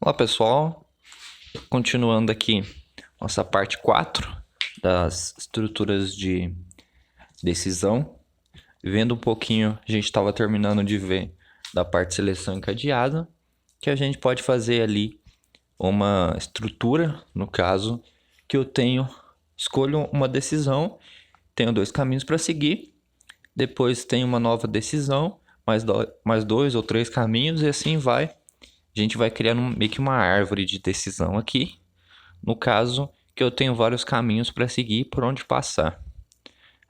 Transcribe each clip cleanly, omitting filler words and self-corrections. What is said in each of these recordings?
Olá pessoal, continuando aqui nossa parte 4 das estruturas de decisão. Vendo um pouquinho, a gente estava terminando de ver da parte de seleção encadeada, que a gente pode fazer ali uma estrutura, no caso, que eu escolho uma decisão, tenho dois caminhos para seguir, depois tenho uma nova decisão, mais dois ou três caminhos e assim vai. A gente vai criando meio que uma árvore de decisão aqui. No caso, que eu tenho vários caminhos para seguir por onde passar.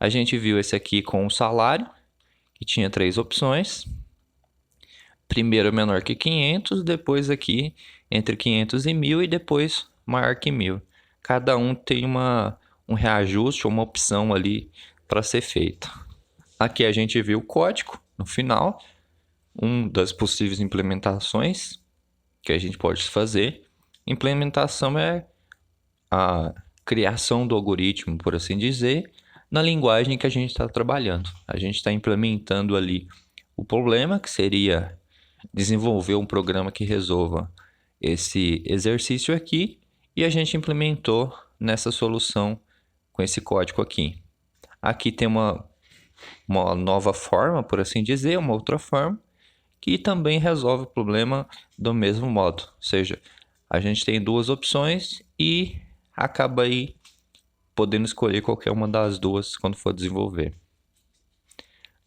A gente viu esse aqui com o salário, que tinha três opções. Primeiro menor que 500, depois aqui entre 500 e 1.000 e depois maior que 1.000. Cada um tem um reajuste ou uma opção ali para ser feita. Aqui a gente viu o código no final, uma das possíveis implementações que a gente pode fazer. Implementação é a criação do algoritmo, por assim dizer, na linguagem que a gente está trabalhando. A gente está implementando ali o problema, que seria desenvolver um programa que resolva esse exercício aqui, e a gente implementou nessa solução com esse código aqui. Aqui tem uma nova forma, por assim dizer, uma outra forma, que também resolve o problema do mesmo modo. Ou seja, a gente tem duas opções e acaba aí podendo escolher qualquer uma das duas quando for desenvolver.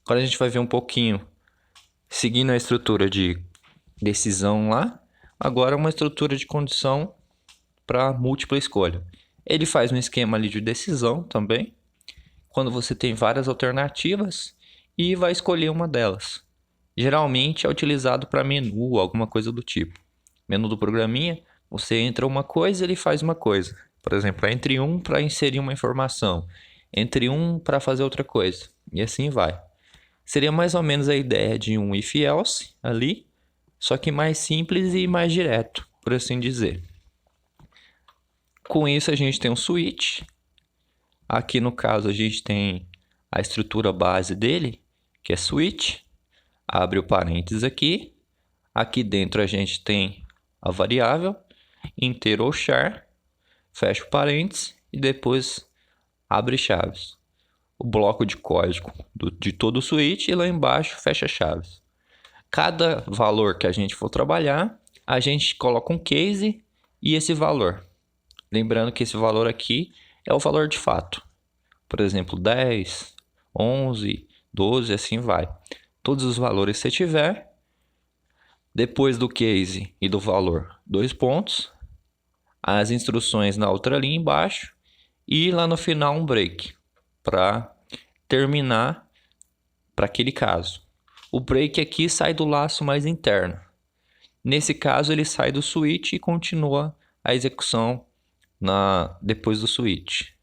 Agora a gente vai ver um pouquinho, seguindo a estrutura de decisão lá, agora uma estrutura de condição para múltipla escolha. Ele faz um esquema ali de decisão também, quando você tem várias alternativas e vai escolher uma delas. Geralmente é utilizado para menu, alguma coisa do tipo. Menu do programinha, você entra uma coisa, ele faz uma coisa. Por exemplo, entre um para inserir uma informação, entre um para fazer outra coisa, e assim vai. Seria mais ou menos a ideia de um if-else ali, só que mais simples e mais direto, por assim dizer. Com isso a gente tem um switch. Aqui no caso a gente tem a estrutura base dele, que é switch. Abre o parênteses aqui. Aqui dentro a gente tem a variável inteiro ou char. Fecha o parênteses e depois abre chaves. O bloco de código de todo o switch e lá embaixo fecha chaves. Cada valor que a gente for trabalhar, a gente coloca um case e esse valor. Lembrando que esse valor aqui é o valor de fato. Por exemplo, 10, 11, 12, assim vai. Todos os valores que você tiver, depois do case e do valor, 2 pontos, as instruções na outra linha embaixo e lá no final um break para terminar para aquele caso. O break aqui sai do laço mais interno. Nesse caso ele sai do switch e continua a execução depois do switch.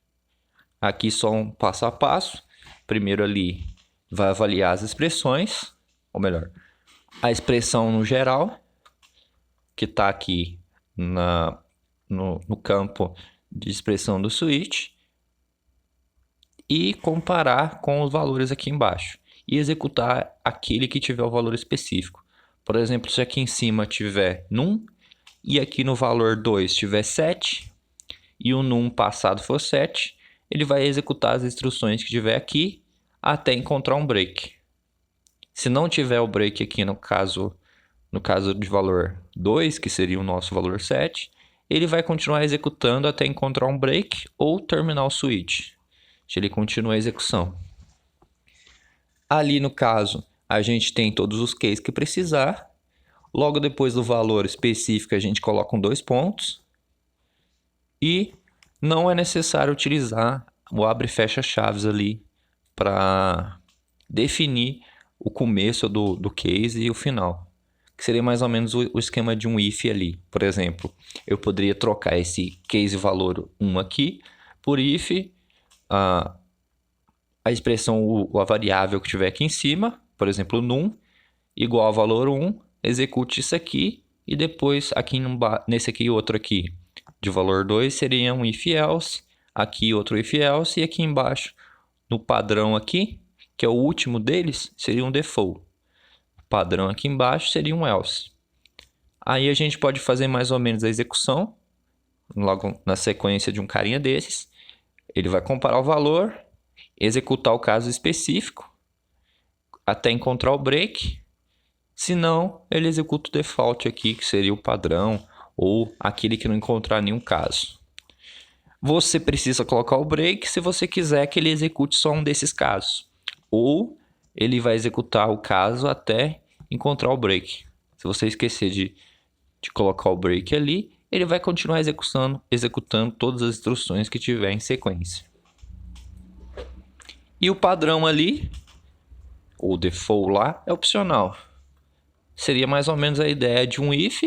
Aqui só um passo a passo. Primeiro ali vai avaliar as expressões, ou melhor, a expressão no geral, que está aqui no campo de expressão do switch, e comparar com os valores aqui embaixo. E executar aquele que tiver o valor específico. Por exemplo, se aqui em cima tiver num, e aqui no valor 2 tiver 7, e o num passado for 7, ele vai executar as instruções que tiver aqui até encontrar um break. Se não tiver o break aqui no caso de valor 2, que seria o nosso valor 7, ele vai continuar executando até encontrar um break ou terminar o switch. Ele continua a execução. Ali no caso, a gente tem todos os cases que precisar. Logo depois do valor específico, a gente coloca 2 pontos. E não é necessário utilizar o abre e fecha chaves ali para definir o começo do case e o final. Que seria mais ou menos o esquema de um if ali. Por exemplo, eu poderia trocar esse case valor 1 aqui por if a expressão, a variável que tiver aqui em cima, por exemplo, num, igual a valor 1, execute isso aqui, e depois aqui nesse aqui outro aqui, de valor 2, seria um if else, aqui outro if else, e aqui embaixo, no padrão aqui, que é o último deles, seria um default. O padrão aqui embaixo seria um else. Aí a gente pode fazer mais ou menos a execução, logo na sequência de um carinha desses. Ele vai comparar o valor, executar o caso específico, até encontrar o break. Se não, ele executa o default aqui, que seria o padrão, ou aquele que não encontrar nenhum caso. Você precisa colocar o break se você quiser que ele execute só um desses casos. Ou ele vai executar o caso até encontrar o break. Se você esquecer de colocar o break ali, ele vai continuar executando todas as instruções que tiver em sequência. E o padrão ali, ou default lá, é opcional. Seria mais ou menos a ideia de um if,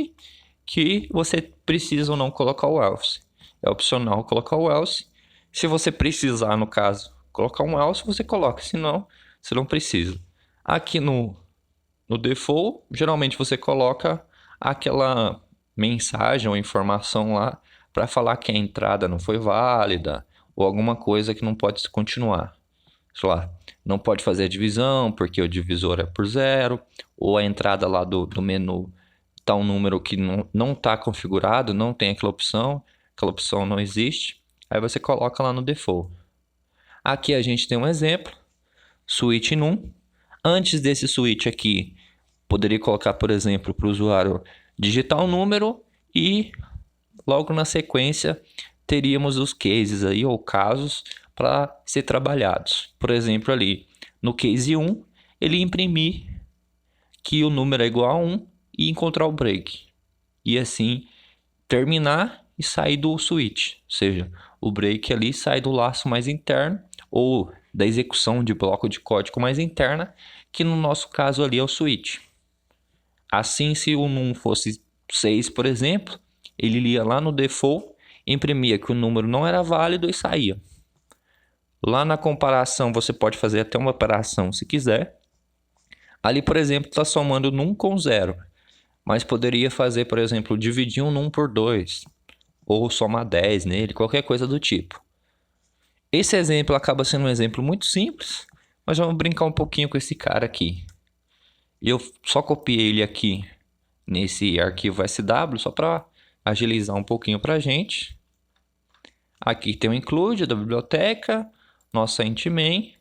que você precisa ou não colocar o else. É opcional colocar o else. Se você precisar, no caso, colocar um else, você coloca. Se não, você não precisa. Aqui no default, geralmente você coloca aquela mensagem ou informação lá para falar que a entrada não foi válida ou alguma coisa que não pode continuar. Sei lá, não pode fazer a divisão porque o divisor é por 0, ou a entrada lá do menu está um número que não está configurado, não tem aquela opção não existe. Aí você coloca lá no default. Aqui a gente tem um exemplo, switch num. Antes desse switch aqui, poderia colocar, por exemplo, para o usuário digitar um número e logo na sequência teríamos os cases aí, ou casos, para ser trabalhados. Por exemplo, ali no case 1, ele imprimir que o número é igual a 1 e encontrar o break. E assim terminar e sair do switch. Ou seja, o break ali sai do laço mais interno ou da execução de bloco de código mais interna, que no nosso caso ali é o switch. Assim, se o num fosse 6, por exemplo, ele ia lá no default, imprimia que o número não era válido e saía. Lá na comparação, você pode fazer até uma operação se quiser. Ali, por exemplo, está somando num com 0. Mas poderia fazer, por exemplo, dividir um num por 2. Ou somar 10 nele, qualquer coisa do tipo. Esse exemplo acaba sendo um exemplo muito simples, mas vamos brincar um pouquinho com esse cara aqui. E eu só copiei ele aqui nesse arquivo SW, só para agilizar um pouquinho para a gente. Aqui tem o include da biblioteca, nossa int main.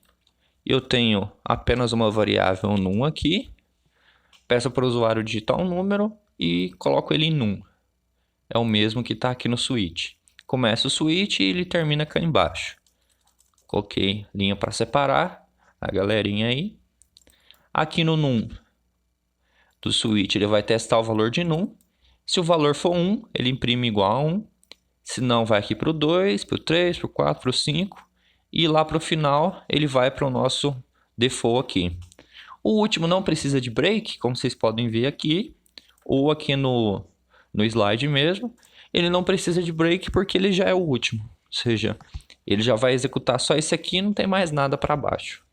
Eu tenho apenas uma variável num aqui. Peço para o usuário digitar um número e coloco ele em num. É o mesmo que está aqui no switch. Começa o switch e ele termina cá embaixo. Coloquei linha para separar a galerinha aí. Aqui no num do switch ele vai testar o valor de num. Se o valor for 1, ele imprime igual a 1. Se não, vai aqui para o 2, para o 3, para o 4, para o 5. E lá para o final ele vai para o nosso default aqui. O último não precisa de break, como vocês podem ver aqui. Ou aqui no slide mesmo. Ele não precisa de break porque ele já é o último. Ou seja, ele já vai executar só esse aqui e não tem mais nada para baixo.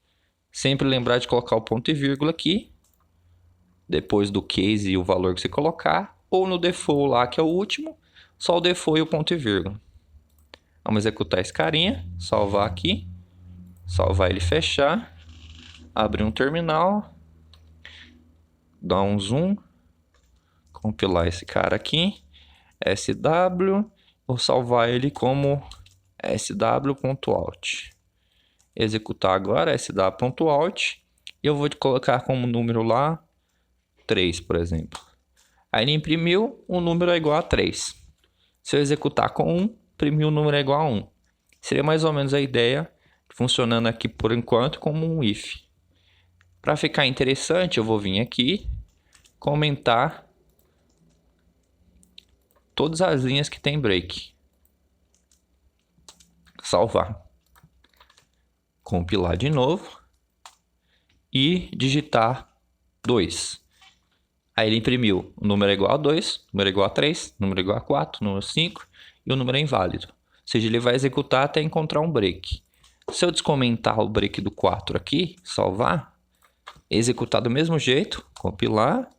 Sempre lembrar de colocar o ponto e vírgula aqui. Depois do case e o valor que você colocar. Ou no default lá, que é o último. Só o default e o ponto e vírgula. Vamos executar esse carinha. Salvar aqui. Salvar ele e fechar. Abrir um terminal. Dar um zoom. Compilar esse cara aqui. SW. Vou salvar ele como sw.out. Executar agora sw.out. E eu vou colocar como número lá 3, por exemplo. Aí ele imprimiu, o número é igual a 3. Se eu executar com 1, imprimir o número é igual a 1. Seria mais ou menos a ideia, funcionando aqui por enquanto como um if. Para ficar interessante, eu vou vir aqui, comentar todas as linhas que tem break. Salvar. Compilar de novo. E digitar 2. Aí ele imprimiu o número é igual a 2, o número é igual a 3, o número é igual a 4, o número 5 e o número é inválido. Ou seja, ele vai executar até encontrar um break. Se eu descomentar o break do 4 aqui, salvar, executar do mesmo jeito, compilar,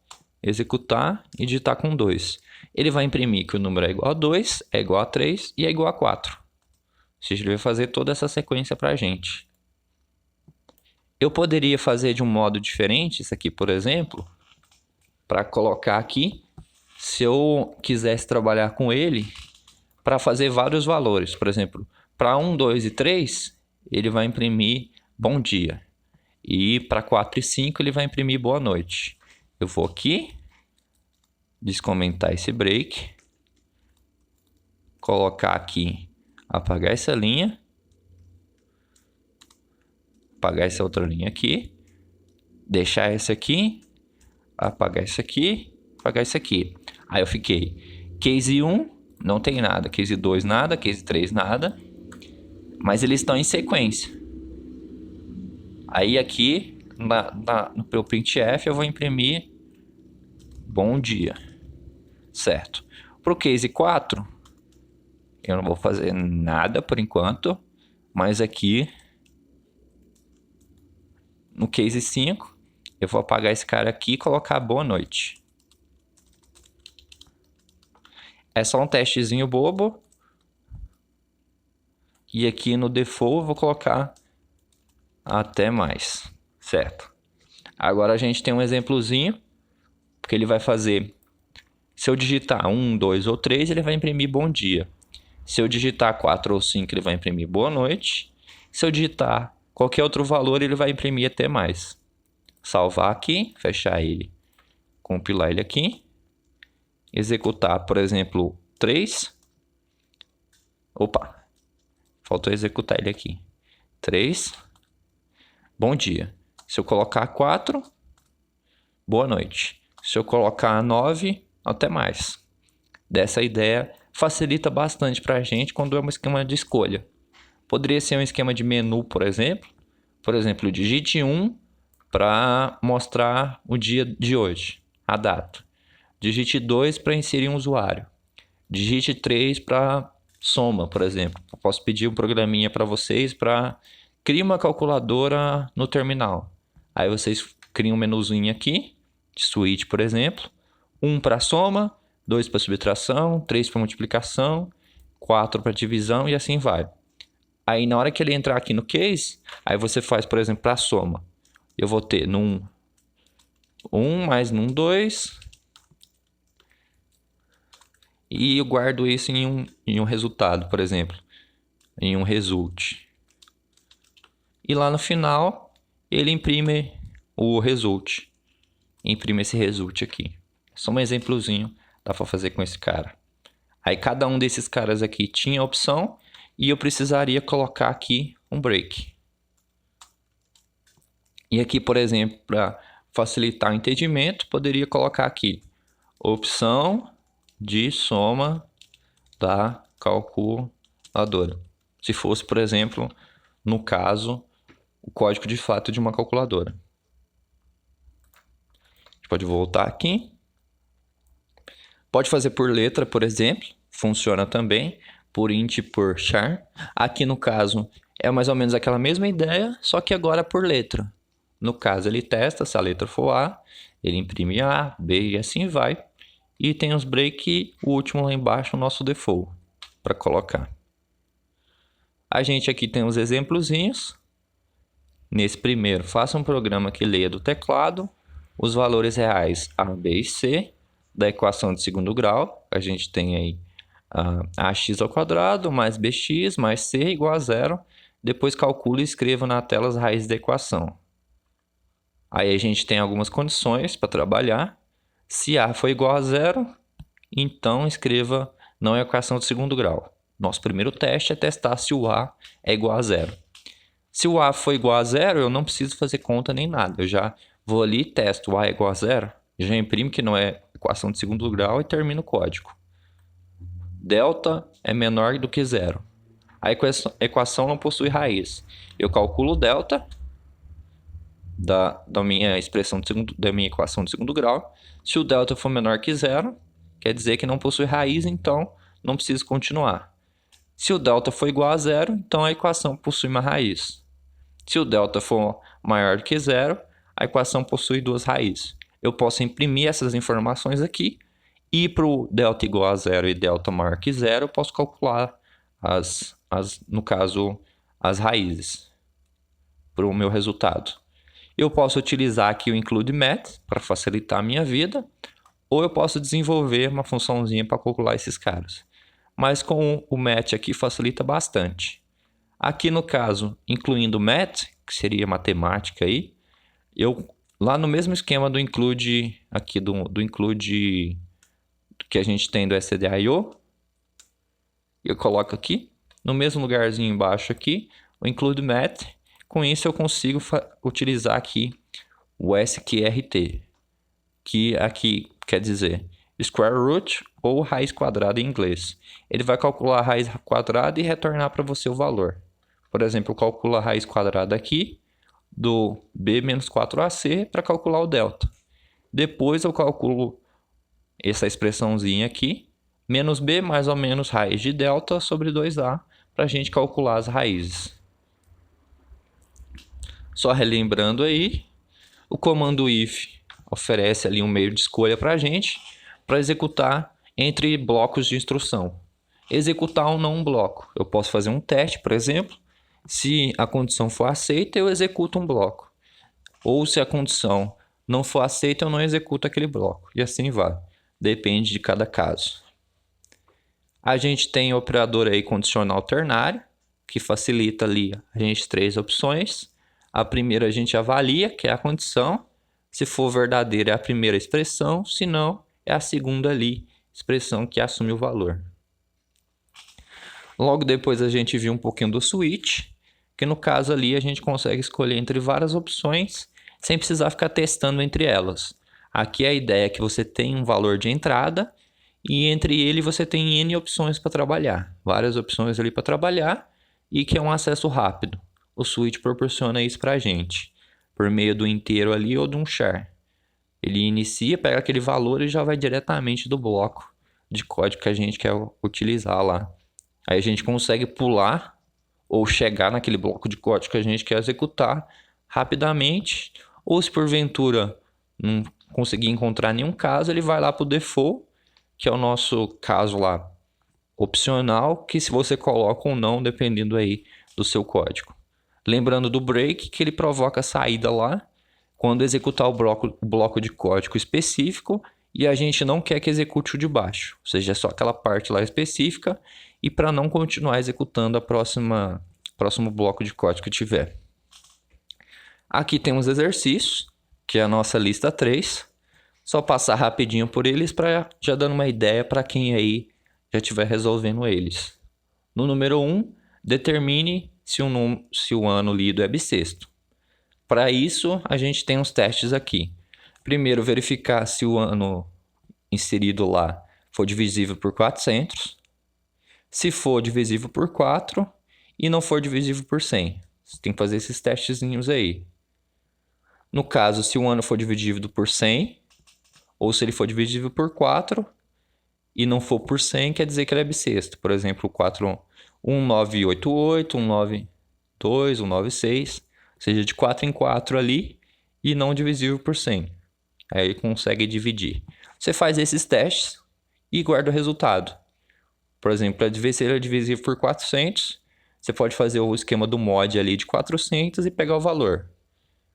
executar e digitar com 2. Ele vai imprimir que o número é igual a 2, é igual a 3 e é igual a 4. Ou seja, ele vai fazer toda essa sequência para a gente. Eu poderia fazer de um modo diferente, isso aqui, por exemplo, para colocar aqui, Se eu quisesse trabalhar com ele para fazer vários valores, por exemplo, para 1, 2 e 3, ele vai imprimir bom dia. E para 4 e 5 ele vai imprimir boa noite. Eu vou aqui, descomentar esse break, colocar aqui, apagar essa linha, apagar essa outra linha aqui, deixar essa aqui, apagar isso aqui, apagar isso aqui. Aí eu fiquei case 1, não tem nada, case 2 nada, case 3 nada, mas eles estão em sequência. Aí aqui no meu printf eu vou imprimir bom dia, certo? Para o case 4 eu não vou fazer nada por enquanto, mas aqui no case 5 eu vou apagar esse cara aqui e colocar boa noite. É só um testezinho bobo. E aqui no default eu vou colocar até mais, certo? Agora a gente tem um exemplozinho, que ele vai fazer, se eu digitar 1, 2 ou 3, ele vai imprimir bom dia. Se eu digitar 4 ou 5, ele vai imprimir boa noite. Se eu digitar qualquer outro valor, ele vai imprimir até mais. Salvar aqui, fechar ele, compilar ele aqui, executar, por exemplo, 3. Opa, faltou executar ele aqui. 3, bom dia. Se eu colocar 4, boa noite. Se eu colocar 9, até mais. Dessa ideia facilita bastante para a gente quando é um esquema de escolha. Poderia ser um esquema de menu, por exemplo. Por exemplo, digite 1 para mostrar o dia de hoje, a data. Digite 2 para inserir um usuário. Digite 3 para soma, por exemplo. Eu posso pedir um programinha para vocês para criar uma calculadora no terminal. Aí vocês criam um menuzinho aqui, de switch, por exemplo. 1 para soma, 2 para subtração, 3 para multiplicação, 4 para divisão e assim vai. Aí na hora que ele entrar aqui no case, aí você faz, por exemplo, para soma. Eu vou ter num 1 mais num 2. E eu guardo isso em um resultado, por exemplo. Em um result. E lá no final, ele imprime o result. Imprime esse result aqui. Só um exemplozinho dá para fazer com esse cara. Aí cada um desses caras aqui tinha opção e eu precisaria colocar aqui um break. E aqui, por exemplo, para facilitar o entendimento, poderia colocar aqui opção de soma da calculadora. Se fosse, por exemplo, no caso, o código de fato de uma calculadora. A gente pode voltar aqui. Pode fazer por letra, por exemplo. Funciona também. Por int e por char. Aqui no caso é mais ou menos aquela mesma ideia, só que agora por letra. No caso ele testa, se a letra for A, ele imprime A, B e assim vai. E tem os break, o último lá embaixo, o nosso default, para colocar. A gente aqui tem os exemplozinhos. Nesse primeiro, faça um programa que leia do teclado os valores reais A, B e C da equação de segundo grau. A gente tem aí ax ao quadrado mais bx mais c igual a zero. Depois calcule e escreva na tela as raízes da equação. Aí a gente tem algumas condições para trabalhar. Se A for igual a zero, então escreva não é equação de segundo grau. Nosso primeiro teste é testar se o A é igual a zero. Se o A for igual a zero, eu não preciso fazer conta nem nada. Eu já vou ali e testo o A é igual a zero, já imprimo que não é equação de segundo grau e termino o código. Delta é menor do que zero. A equação não possui raiz. Eu calculo o delta da minha expressão da minha equação de segundo grau. Se o delta for menor que zero, quer dizer que não possui raiz, então não preciso continuar. Se o delta for igual a zero, então a equação possui uma raiz. Se o delta for maior que zero, a equação possui duas raízes. Eu posso imprimir essas informações aqui e para o delta igual a zero e delta maior que zero, eu posso calcular no caso, as raízes para o meu resultado. Eu posso utilizar aqui o include math para facilitar a minha vida, ou eu posso desenvolver uma funçãozinha para calcular esses caras. Mas com o math aqui facilita bastante. Aqui no caso, incluindo math, que seria matemática aí, eu lá no mesmo esquema do include aqui do include que a gente tem do stdio, eu coloco aqui no mesmo lugarzinho embaixo aqui o include math. Com isso eu consigo utilizar aqui o sqrt, que aqui quer dizer square root ou raiz quadrada em inglês. Ele vai calcular a raiz quadrada e retornar para você o valor. Por exemplo, eu calculo a raiz quadrada aqui do b menos 4ac para calcular o delta. Depois eu calculo essa expressãozinha aqui, menos b mais ou menos raiz de delta sobre 2a, para a gente calcular as raízes. Só relembrando aí, o comando if oferece ali um meio de escolha para a gente, para executar entre blocos de instrução. Executar ou não um bloco. Eu posso fazer um teste, por exemplo. Se a condição for aceita, eu executo um bloco. Ou se a condição não for aceita, eu não executo aquele bloco. E assim vai. Depende de cada caso. A gente tem o operador aí condicional ternário, que facilita ali a gente 3 opções. A primeira a gente avalia, que é a condição. Se for verdadeira é a primeira expressão, se não, é a segunda ali, expressão que assume o valor. Logo depois a gente viu um pouquinho do switch, que no caso ali a gente consegue escolher entre várias opções, sem precisar ficar testando entre elas. Aqui a ideia é que você tem um valor de entrada, e entre ele você tem N opções para trabalhar. Várias opções ali para trabalhar, e que é um acesso rápido. O switch proporciona isso para a gente, por meio do inteiro ali ou de um char. Ele inicia, pega aquele valor e já vai diretamente do bloco de código que a gente quer utilizar lá. Aí a gente consegue pular ou chegar naquele bloco de código que a gente quer executar rapidamente. Ou se porventura não conseguir encontrar nenhum caso, ele vai lá para o default, que é o nosso caso lá opcional, que se você coloca ou não, dependendo aí do seu código. Lembrando do break, que ele provoca a saída lá quando executar o bloco de código específico e a gente não quer que execute o de baixo. Ou seja, é só aquela parte lá específica e para não continuar executando a próximo bloco de código que tiver. Aqui temos exercícios, que é a nossa lista 3. Só passar rapidinho por eles para já dando uma ideia para quem aí já estiver resolvendo eles. No número 1, determine se o ano lido é bissexto. Para isso, a gente tem uns testes aqui. Primeiro, verificar se o ano inserido lá for divisível por 400. Se for divisível por 4 e não for divisível por 100. Você tem que fazer esses testezinhos aí. No caso, se o ano for dividido por 100, ou se ele for divisível por 4 e não for por 100, quer dizer que ele é bissexto. Por exemplo, 1988, 192, 196, ou seja, de 4 em 4 ali e não divisível por 100. Aí ele consegue dividir. Você faz esses testes e guarda o resultado. Por exemplo, para ver se ele é divisível por 400, você pode fazer o esquema do mod ali de 400 e pegar o valor.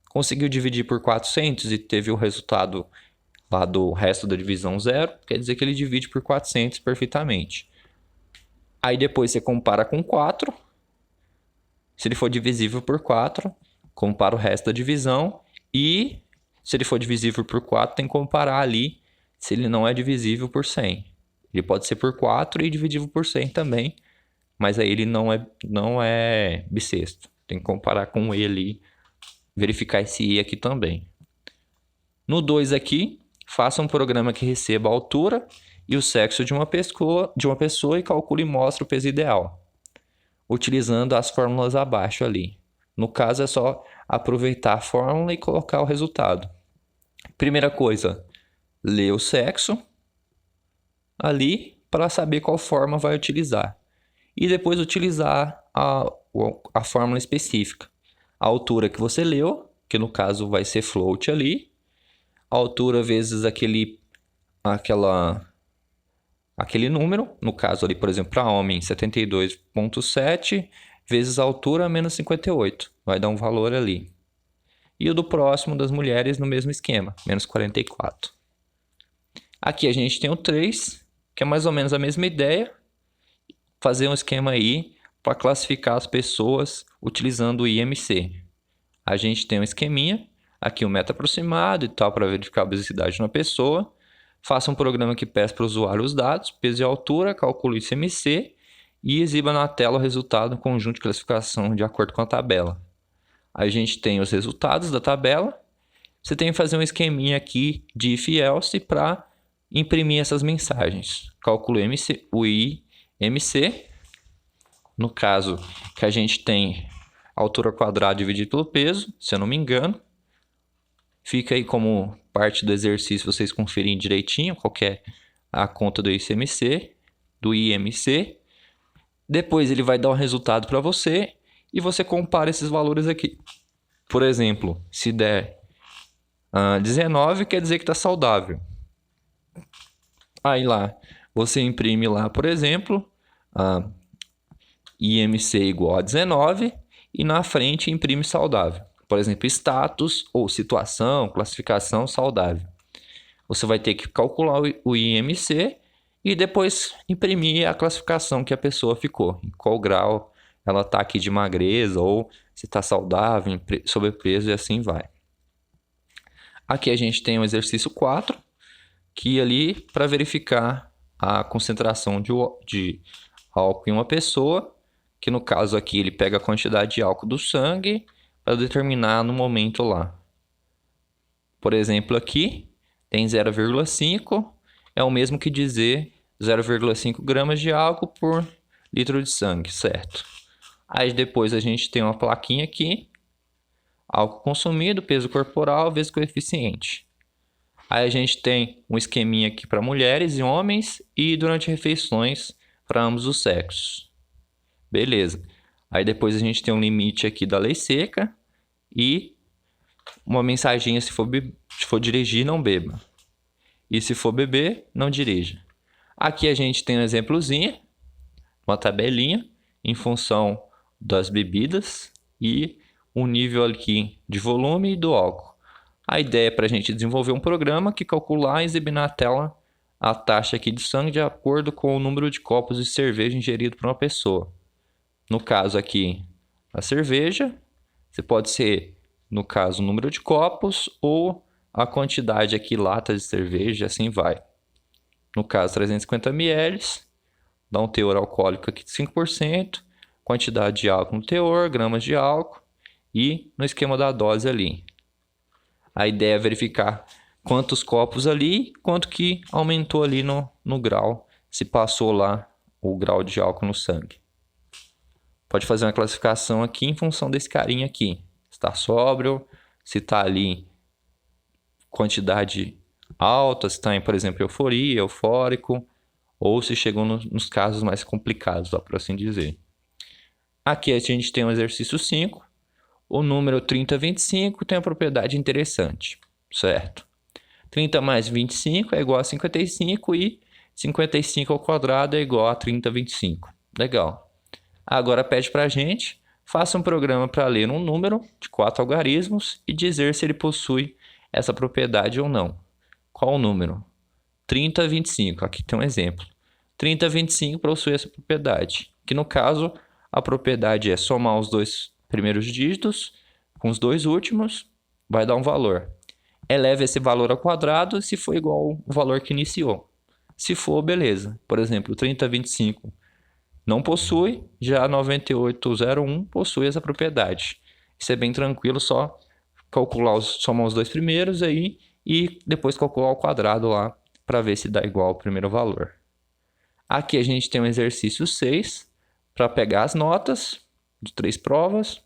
Conseguiu dividir por 400 e teve o resultado lá do resto da divisão 0, quer dizer que ele divide por 400 perfeitamente. Aí depois você compara com 4. Se ele for divisível por 4, compara o resto da divisão. E se ele for divisível por 4, tem que comparar ali se ele não é divisível por 100. Ele pode ser por 4 e divisível por 100 também, mas aí ele não é bissexto. Tem que comparar com ele ali, verificar esse i aqui também. No 2 aqui, faça um programa que receba a altura e o sexo de uma pessoa e calcule e mostre o peso ideal, utilizando as fórmulas abaixo ali. No caso, é só aproveitar a fórmula e colocar o resultado. Primeira coisa, ler o sexo ali para saber qual forma vai utilizar. E depois utilizar a fórmula específica. A altura que você leu, que no caso vai ser float ali. A altura vezes aquele número. No caso ali, por exemplo, para homem, 72,7 vezes a altura menos 58. Vai dar um valor ali. E o do próximo das mulheres no mesmo esquema, menos 44. Aqui a gente tem o 3, que é mais ou menos a mesma ideia. Fazer um esquema aí para classificar as pessoas utilizando o IMC. A gente tem um esqueminha, aqui o meta aproximado e tal, para verificar a obesidade na pessoa. Faça um programa que peça para o usuário os dados, peso e altura, calcule o ICMC e exiba na tela o resultado do conjunto de classificação de acordo com a tabela. A gente tem os resultados da tabela. Você tem que fazer um esqueminha aqui de if else para imprimir essas mensagens. Calcule o IMC. No caso que a gente tem altura quadrada dividido pelo peso, se eu não me engano. Fica aí como parte do exercício vocês conferirem direitinho qual que é a conta do ICMC, do IMC. Depois ele vai dar um resultado para você e você compara esses valores aqui. Por exemplo, se der 19, quer dizer que está saudável. Aí lá, você imprime lá, por exemplo, IMC igual a 19 e na frente imprime saudável. Por exemplo, status ou situação, classificação saudável. Você vai ter que calcular o IMC e depois imprimir a classificação que a pessoa ficou. Em qual grau ela está aqui de magreza ou se está saudável, sobrepeso e assim vai. Aqui a gente tem o exercício 4, que ali para verificar a concentração de álcool em uma pessoa, que no caso aqui ele pega a quantidade de álcool do sangue para determinar no momento lá. Por exemplo, aqui tem 0,5, é o mesmo que dizer 0,5 gramas de álcool por litro de sangue, certo? Aí depois a gente tem uma plaquinha aqui, álcool consumido, peso corporal vezes coeficiente. Aí a gente tem um esqueminha aqui para mulheres e homens e durante refeições para ambos os sexos. Beleza. Aí depois a gente tem um limite aqui da lei seca e uma mensaginha se for dirigir, não beba. E se for beber, não dirija. Aqui a gente tem um exemplozinho, uma tabelinha em função das bebidas e o nível aqui de volume e do álcool. A ideia é para a gente desenvolver um programa que calcular e exibir na tela a taxa aqui de sangue de acordo com o número de copos de cerveja ingerido por uma pessoa. No caso aqui, a cerveja, você pode ser, no caso, o número de copos ou a quantidade aqui, latas de cerveja, assim vai. No caso, 350 ml, dá um teor alcoólico aqui de 5%, quantidade de álcool no teor, gramas de álcool e no esquema da dose ali. A ideia é verificar quantos copos ali, quanto que aumentou ali no grau, se passou lá o grau de álcool no sangue. Pode fazer uma classificação aqui em função desse carinha aqui. Se está sóbrio, se está ali quantidade alta, se está em, por exemplo, euforia, eufórico, ou se chegou nos casos mais complicados, por assim dizer. Aqui a gente tem o exercício 5. O número 3025 tem uma propriedade interessante, certo? 30 mais 25 é igual a 55 e 55 ao quadrado é igual a 3025. Legal. Agora pede para a gente, faça um programa para ler um número de 4 algarismos e dizer se ele possui essa propriedade ou não. Qual o número? 3025, aqui tem um exemplo. 3025 possui essa propriedade, que no caso a propriedade é somar os dois primeiros dígitos com os dois últimos, vai dar um valor. Eleve esse valor ao quadrado se for igual ao valor que iniciou. Se for, beleza. Por exemplo, 3025 não possui, já 9801 possui essa propriedade. Isso é bem tranquilo, só calcular somar os dois primeiros aí e depois calcular ao quadrado lá para ver se dá igual ao primeiro valor. Aqui a gente tem um exercício 6 para pegar as notas de 3 provas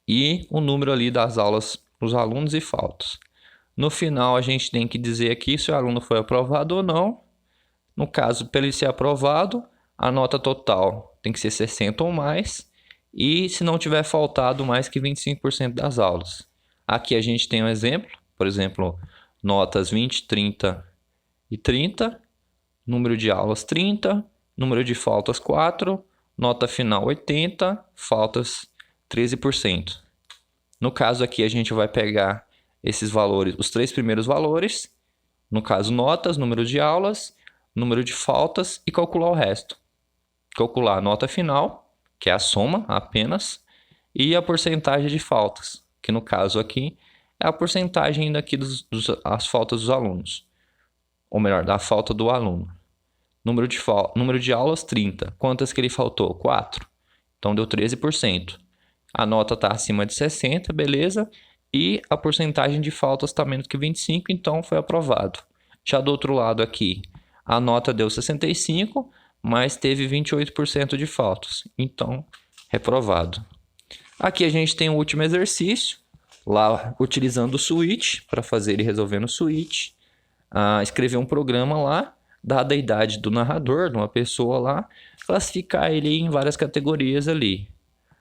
e o número ali das aulas para os alunos e faltas. No final a gente tem que dizer aqui se o aluno foi aprovado ou não. No caso, para ele ser aprovado, a nota total tem que ser 60 ou mais e se não tiver faltado mais que 25% das aulas. Aqui a gente tem um exemplo, por exemplo, notas 20, 30 e 30, número de aulas 30, número de faltas 4, nota final 80, faltas 13%. No caso aqui a gente vai pegar esses valores, os 3 primeiros valores, No caso, notas, número de aulas, número de faltas e calcular o resto. Calcular a nota final, que é a soma apenas, e a porcentagem de faltas, que no caso aqui é a porcentagem daqui das faltas dos alunos. Ou melhor, da falta do aluno. Número de aulas, 30. Quantas que ele faltou? 4. Então deu 13%. A nota está acima de 60, beleza? E a porcentagem de faltas está menos que 25, então foi aprovado. Já do outro lado aqui, a nota deu 65, mas teve 28% de faltas, então reprovado. Aqui a gente tem o último exercício, lá utilizando o switch, para fazer ele resolvendo o switch. Escrever um programa lá, dada a idade do narrador, de uma pessoa lá, classificar ele em várias categorias ali.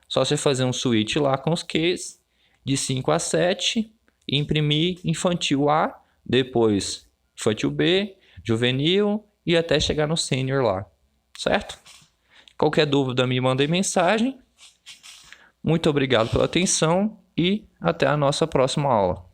Só você fazer um switch lá com os Qs, de 5 a 7, e imprimir infantil A, depois infantil B, juvenil e até chegar no sênior lá, certo? Qualquer dúvida me manda mensagem. Muito obrigado pela atenção e até a nossa próxima aula.